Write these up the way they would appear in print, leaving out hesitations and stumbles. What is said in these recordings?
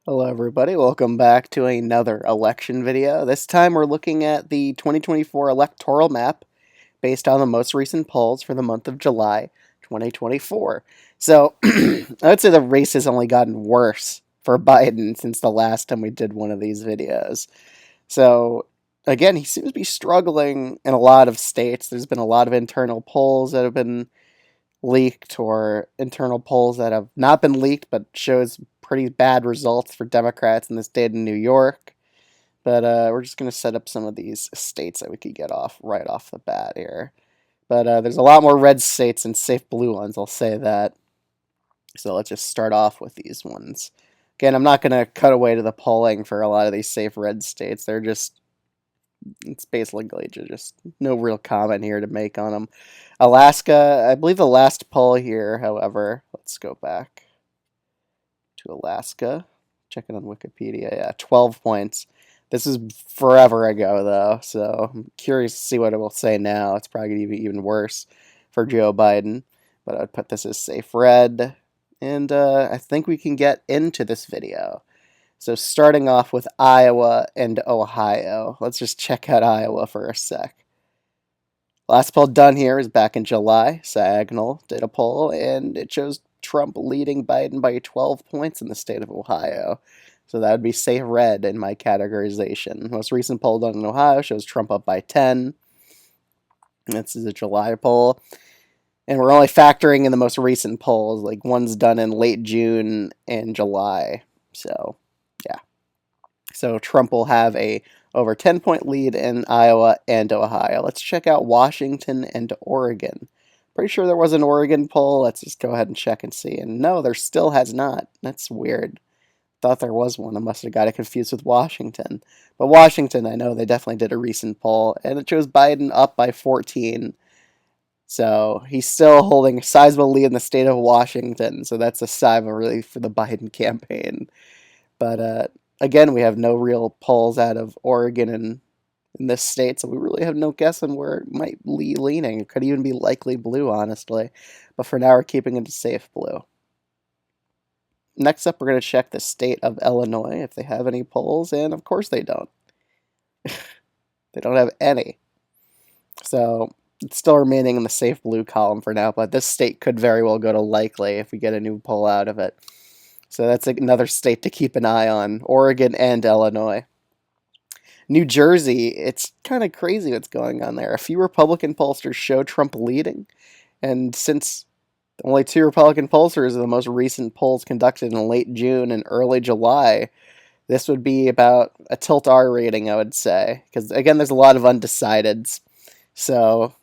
Hello everybody, welcome back to another election video. This time we're looking at the 2024 electoral map based on the most recent polls for the month of July 2024. So I would say the race has only gotten worse for Biden since the last time we did one of these videos. So again, he seems to be struggling in a lot of states. There's been a lot of internal polls that have been leaked or internal polls that have not been leaked but shows pretty bad results for Democrats in the state of New York. But we're just going to set up some of these states that we could get off right off the bat here. But there's a lot more red states than safe blue ones, I'll say that. So let's just start off with these ones. Again, I'm not going to cut away to the polling for a lot of these safe red states. It's basically just no real comment here to make on them. Alaska, I believe the last poll here, however, let's go back to Alaska. Check it on Wikipedia. Yeah, 12 points. This is forever ago, though, so I'm curious to see what it will say now. It's probably going to be even worse for Joe Biden, but I'd put this as safe red, and I think we can get into this video. So starting off with Iowa and Ohio. Let's just check out Iowa for a sec. Last poll done here is back in July. Sagnal did a poll, and it shows Trump leading Biden by 12 points in the state of Ohio. So that would be safe red in my categorization. Most recent poll done in Ohio shows Trump up by 10. This is a July poll. And we're only factoring in the most recent polls, like ones done in late June and July. So, yeah. So Trump will have a over 10-point lead in Iowa and Ohio. Let's check out Washington and Oregon. Pretty sure there was an Oregon poll. Let's just go ahead and check and see. And no, there still has not. That's weird. Thought there was one. I must have got it confused with Washington. But Washington, I know they definitely did a recent poll, and it shows Biden up by 14. So he's still holding a sizable lead in the state of Washington. So that's a sigh of relief for the Biden campaign. But again, we have no real polls out of Oregon and in this state, so we really have no guess on where it might be leaning. It could even be likely blue, honestly. But for now, we're keeping it safe blue. Next up, we're going to check the state of Illinois if they have any polls, and of course they don't. They don't have any. So it's still remaining in the safe blue column for now, but this state could very well go to likely if we get a new poll out of it. So that's another state to keep an eye on, Oregon and Illinois. New Jersey, it's kind of crazy what's going on there. A few Republican pollsters show Trump leading, and since only two Republican pollsters are the most recent polls conducted in late June and early July, this would be about a tilt R rating, I would say. Because, again, there's a lot of undecideds. So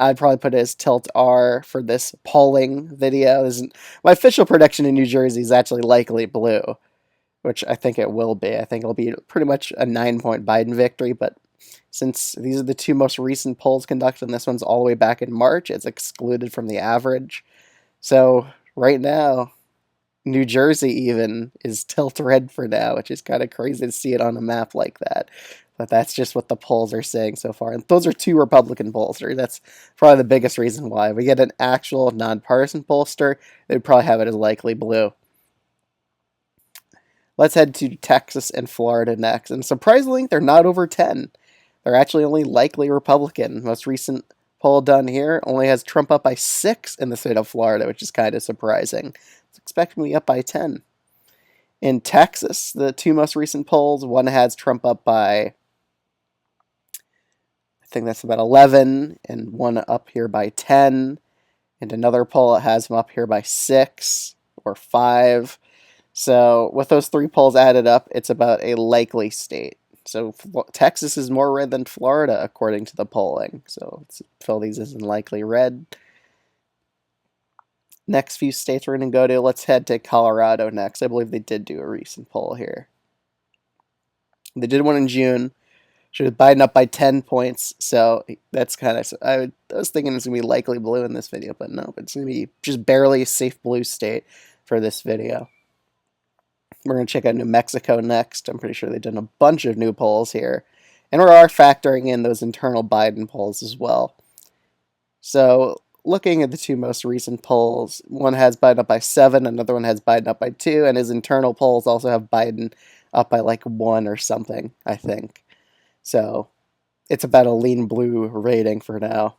I'd probably put it as tilt R for this polling video. My official prediction in New Jersey is actually likely blue, which I think it will be. I think it'll be pretty much a 9-point Biden victory, but since these are the two most recent polls conducted, and this one's all the way back in March, it's excluded from the average. So right now, New Jersey even is tilt red for now, which is kind of crazy to see it on a map like that. But that's just what the polls are saying so far. And those are two Republican pollsters. That's probably the biggest reason why. If we get an actual nonpartisan pollster, they'd probably have it as likely blue. Let's head to Texas and Florida next. And surprisingly, they're not over 10. They're actually only likely Republican. Most recent poll done here only has Trump up by 6 in the state of Florida, which is kind of surprising. It's expecting to be up by 10. In Texas, the two most recent polls, one has Trump up by, I think that's about 11, and one up here by 10. And another poll has him up here by 6 or 5. So with those three polls added up, it's about a likely state. So Texas is more red than Florida, according to the polling. So let's fill these as in likely red. Next few states we're going to go to, let's head to Colorado next. I believe they did do a recent poll here. They did one in June. Showed Biden up by 10 points. So that's kind of, I was thinking it's going to be likely blue in this video, but no, it's going to be just barely a safe blue state for this video. We're going to check out New Mexico next. I'm pretty sure they've done a bunch of new polls here. And we are factoring in those internal Biden polls as well. So looking at the two most recent polls, one has Biden up by 7, another one has Biden up by 2, and his internal polls also have Biden up by like 1 or something, I think. So it's about a lean blue rating for now.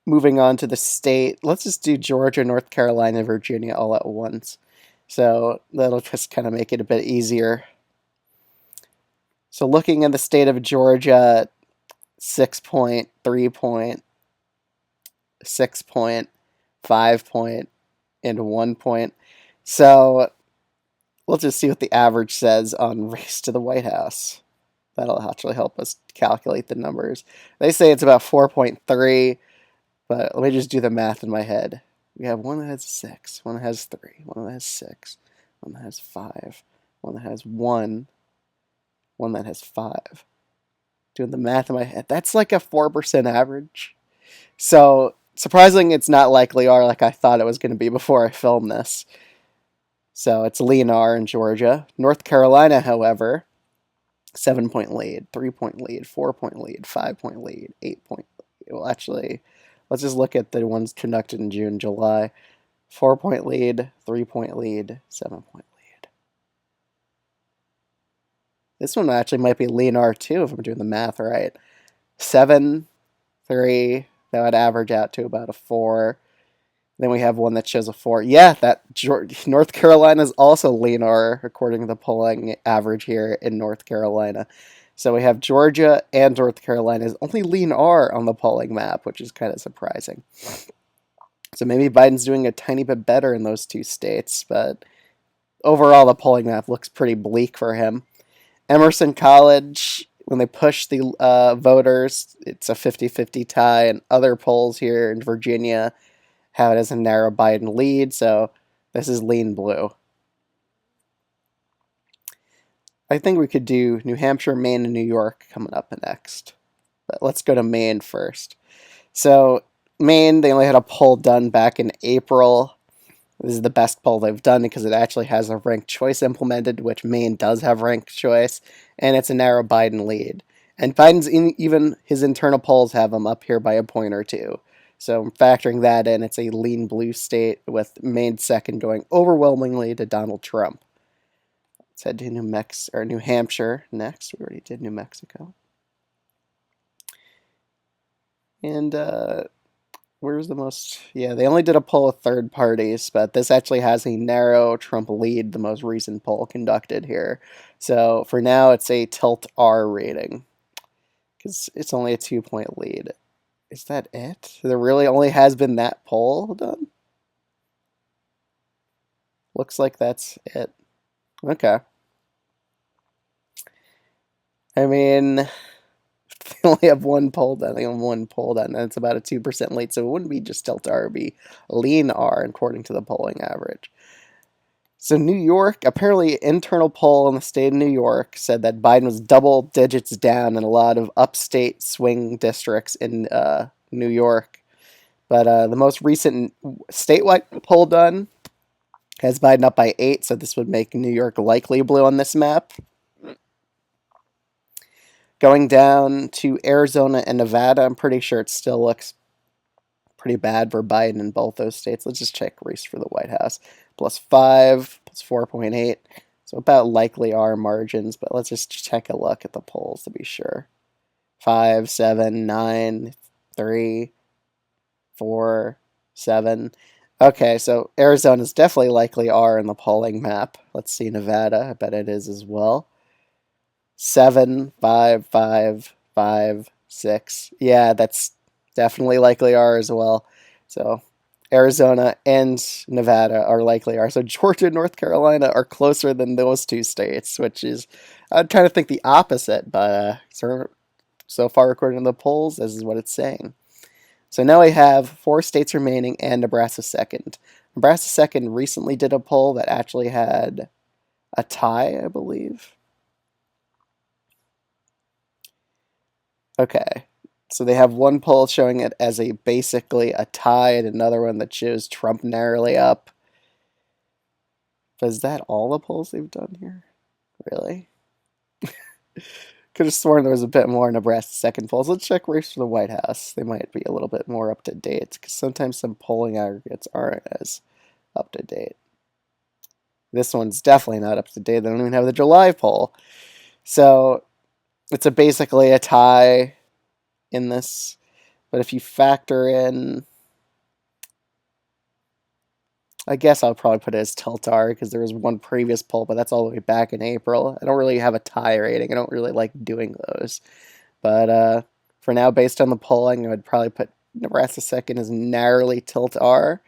Moving on to the state, let's just do Georgia, North Carolina, Virginia all at once. So that'll just kind of make it a bit easier. So looking at the state of Georgia, 6 point, 3 point, 6 point, 5 point, and 1 point. So we'll just see what the average says on race to the White House. That'll actually help us calculate the numbers. They say it's about 4.3, but let me just do the math in my head. We have one that has 6, one that has 3, one that has 6, one that has 5, one that has 1, one that has 5. Doing the math in my head, that's like a 4% average. So surprisingly, it's not likely R like I thought it was going to be before I filmed this. So it's lean R in Georgia. North Carolina, however, 7-point lead, 3-point lead, 4-point lead, 5-point lead, 8-point lead. Well, actually, let's just look at the ones conducted in June, July. 4-point lead, 3-point lead, 7-point lead. This one actually might be lean R too if I'm doing the math right. 7, 3, that would average out to about a 4. Then we have one that shows a 4. Yeah, that North Carolina is also lean R according to the polling average here in North Carolina. So we have Georgia and North Carolina is only lean R on the polling map, which is kind of surprising. So maybe Biden's doing a tiny bit better in those two states, but overall the polling map looks pretty bleak for him. Emerson College, when they push the voters, it's a 50-50 tie, and other polls here in Virginia have it as a narrow Biden lead, so this is lean blue. I think we could do New Hampshire, Maine, and New York coming up next. But let's go to Maine first. So Maine, they only had a poll done back in April. This is the best poll they've done because it actually has a ranked choice implemented, which Maine does have ranked choice, and it's a narrow Biden lead. And Biden's even his internal polls have him up here by a point or two. So factoring that in, it's a lean blue state with Maine second going overwhelmingly to Donald Trump. Let's head to New Hampshire next. We already did New Mexico. And where's the most? Yeah, they only did a poll with third parties, but this actually has a narrow Trump lead, the most recent poll conducted here. So for now, it's a tilt R rating because it's only a 2-point lead. Is that it? There really only has been that poll done? Looks like that's it. Okay. I mean, they only have one poll done. They have one poll done, and it's about a 2% lead, so it wouldn't be just tilt R, it would be lean R according to the polling average. So New York, apparently internal poll in the state of New York said that Biden was double digits down in a lot of upstate swing districts in New York. But the most recent statewide poll done has Biden up by 8, so this would make New York likely blue on this map. Going down to Arizona and Nevada, I'm pretty sure it still looks pretty bad for Biden in both those states. Let's just check race for the White House. +5, +4.8. So about likely R margins, but let's just take a look at the polls to be sure. 5, 7, 9, 3, 4, 7. Okay, so Arizona's definitely likely R in the polling map. Let's see Nevada. I bet it is as well. 7, 5, 5, 5, 6. Yeah, that's definitely likely R as well. So Arizona and Nevada are likely R. So Georgia and North Carolina are closer than those two states, which is, I'm trying to think the opposite, but so far according to the polls, this is what it's saying. So now we have 4 states remaining and Nebraska second. Nebraska second recently did a poll that actually had a tie, I believe. Okay, so they have one poll showing it as basically a tie and another one that shows Trump narrowly up. But is that all the polls they've done here? Really? Could have sworn there was a bit more Nebraska second polls. Let's check race for the White House. They might be a little bit more up to date because sometimes some polling aggregates aren't as up to date. This one's definitely not up to date. They don't even have the July poll. So it's basically a tie in this. But if you factor in, I guess I'll probably put it as Tiltar because there was one previous poll, but that's all the way back in April. I don't really have a tie rating. I don't really like doing those. But for now, based on the polling, I would probably put Nebraska second as narrowly Tiltar.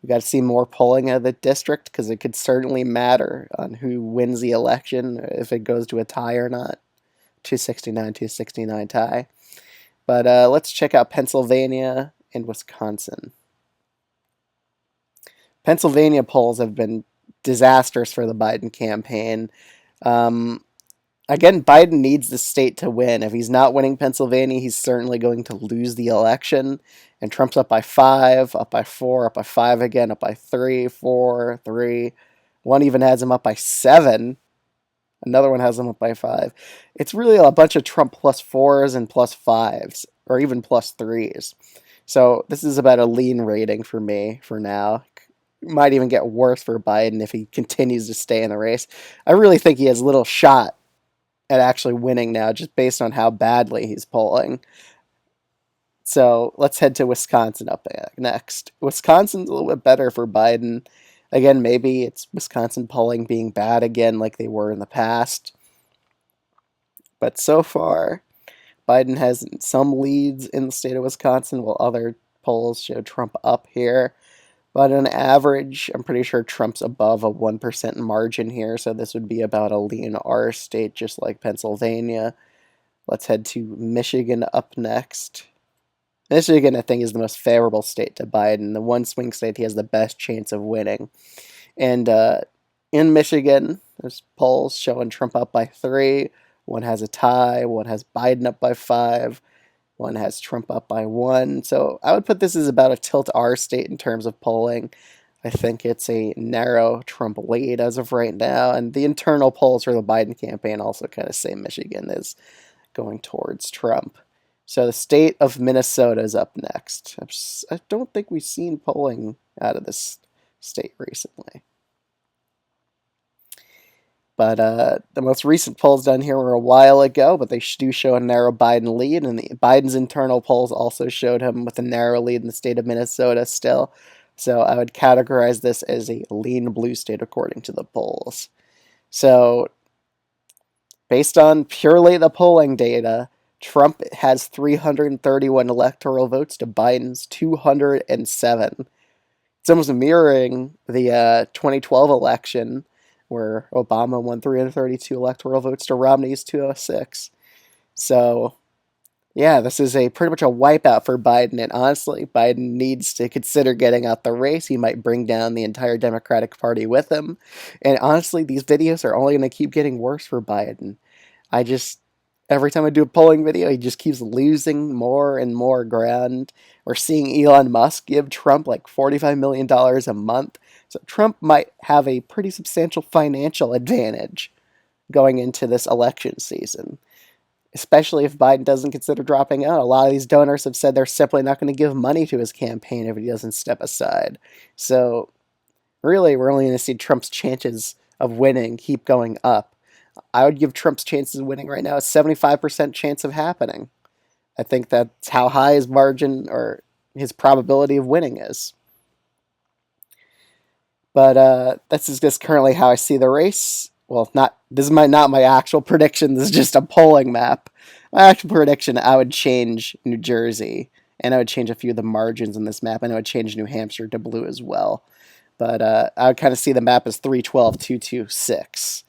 We got to see more polling out of the district because it could certainly matter on who wins the election, if it goes to a tie or not. 269 tie. But let's check out Pennsylvania and Wisconsin. Pennsylvania polls have been disastrous for the Biden campaign. Again, Biden needs the state to win. If he's not winning Pennsylvania, he's certainly going to lose the election. And Trump's up by 5, up by 4, up by 5 again, up by 3, 4, 3. One even has him up by 7. Another one has him up by 5. It's really a bunch of Trump plus 4s and plus 5s, or even plus 3s. So this is about a lean rating for me for now. Might even get worse for Biden if he continues to stay in the race. I really think he has little shot at actually winning now, just based on how badly he's polling. So let's head to Wisconsin up next. Wisconsin's a little bit better for Biden. Again, maybe it's Wisconsin polling being bad again like they were in the past. But so far, Biden has some leads in the state of Wisconsin, while other polls show Trump up here. But on average, I'm pretty sure Trump's above a 1% margin here, so this would be about a lean R state, just like Pennsylvania. Let's head to Michigan up next. Michigan, I think, is the most favorable state to Biden, the one swing state he has the best chance of winning. And in Michigan, there's polls showing Trump up by 3. One has a tie. One has Biden up by 5. One has Trump up by 1. So I would put this as about a tilt R state in terms of polling. I think it's a narrow Trump lead as of right now. And the internal polls for the Biden campaign also kind of say Michigan is going towards Trump. So the state of Minnesota is up next. I don't think we've seen polling out of this state recently. But the most recent polls done here were a while ago, but they do show a narrow Biden lead, and Biden's internal polls also showed him with a narrow lead in the state of Minnesota still. So I would categorize this as a lean blue state according to the polls. So based on purely the polling data, Trump has 331 electoral votes to Biden's 207. It's almost mirroring the 2012 election, where Obama won 332 electoral votes to Romney's 206. So, yeah, this is pretty much a wipeout for Biden, and honestly, Biden needs to consider getting out the race. He might bring down the entire Democratic Party with him, and honestly, these videos are only going to keep getting worse for Biden. Every time I do a polling video, he just keeps losing more and more ground. We're seeing Elon Musk give Trump like $45 million a month. So Trump might have a pretty substantial financial advantage going into this election season, especially if Biden doesn't consider dropping out. A lot of these donors have said they're simply not going to give money to his campaign if he doesn't step aside. So really, we're only going to see Trump's chances of winning keep going up. I would give Trump's chances of winning right now a 75% chance of happening. I think that's how high his margin or his probability of winning is. But this is just currently how I see the race. Well, this is not my actual prediction. This is just a polling map. My actual prediction, I would change New Jersey, and I would change a few of the margins in this map, and I would change New Hampshire to blue as well. But I would kind of see the map as 312, 226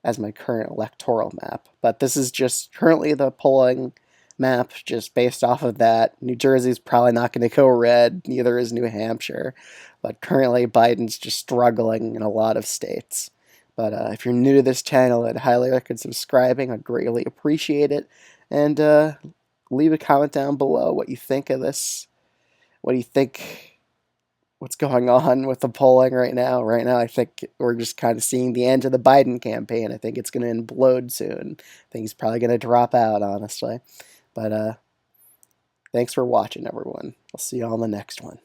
as my current electoral map. But this is just currently the polling map, just based off of that. New Jersey's probably not going to go red, neither is New Hampshire. But currently, Biden's just struggling in a lot of states. But if you're new to this channel, I'd highly recommend subscribing. I'd greatly appreciate it. And leave a comment down below what you think of this. What do you think what's going on with the polling right now. Right now, I think we're just kind of seeing the end of the Biden campaign. I think it's going to implode soon. I think he's probably going to drop out, honestly. But thanks for watching, everyone. I'll see you on the next one.